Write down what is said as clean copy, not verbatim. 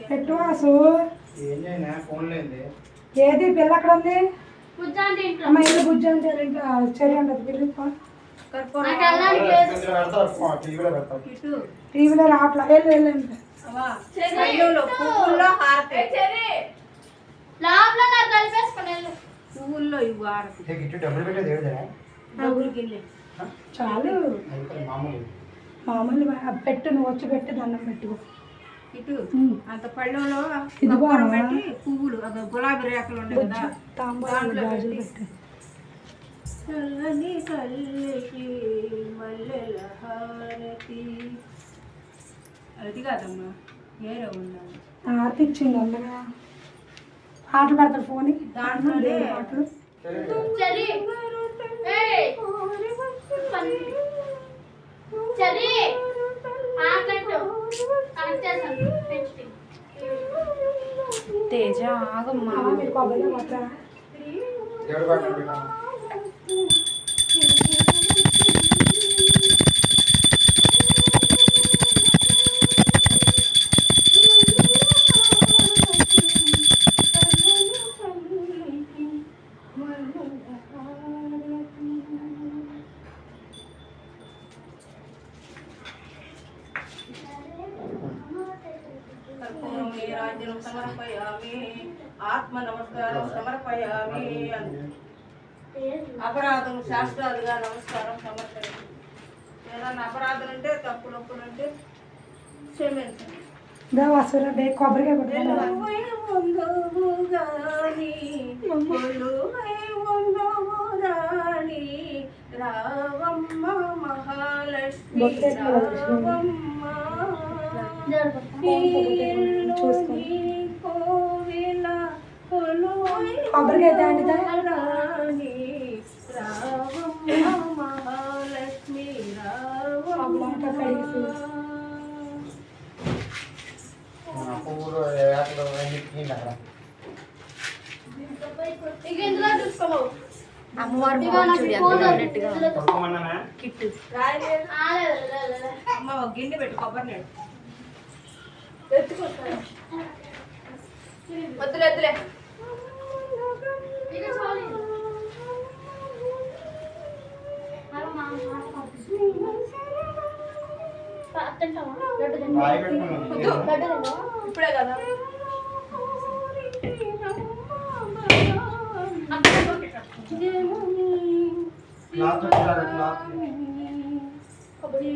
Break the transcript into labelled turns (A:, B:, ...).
A: పెట్టు వాసు. ఏది పిల్ల అక్కడ ఉంది అమ్మ, ఇల్లు బుజ్జి అంటే చెరి ఉండదు పిల్లి. టీవీలో రావట్లా. వెళ్ళండి. పువ్వుల్లో ఇవి చాలు. మామూలు పెట్టు, నువ్వు వచ్చి పెట్టి దండం పెట్టుకో. ఇటు అంత పళ్ళెంలో పెట్టి పువ్వులు గులాబీ రేఖలు ఉంటాయి కదా, తాంబూలాలు గాజులు పెట్టు. చల్లని తల్లికి మల్లెల హారతి. అది కాదమ్మా, వేరే ఉండాలి. ఆరతి ఇచ్చింది అందగా. పాటలు పెడతాడు ఫోన్. దాంట్లో పాటలు తేజ ఆగమ్మా. మీరు కొబ్బరి పట్టరా? ఆత్మ నమస్కారం సమర్పయామి. అపరాధం శాస్త్రాలుగా నమస్కారం సమర్పయామి. ఏదన్నా అపరాధం అంటే తప్పులుంటే క్షమించండి. కొబ్బరికాయ రావమ్మ మహాలక్ష్మి కొబ్బరికాయ దాండి మహాలక్ష్మి అమ్మవారు కిట్టు అమ్మ ఒక గిన్నె పెట్టు కొబ్బరి నీళ్ళు వద్దులే వద్దులే. ఇప్పుడే కదా కొబ్బరి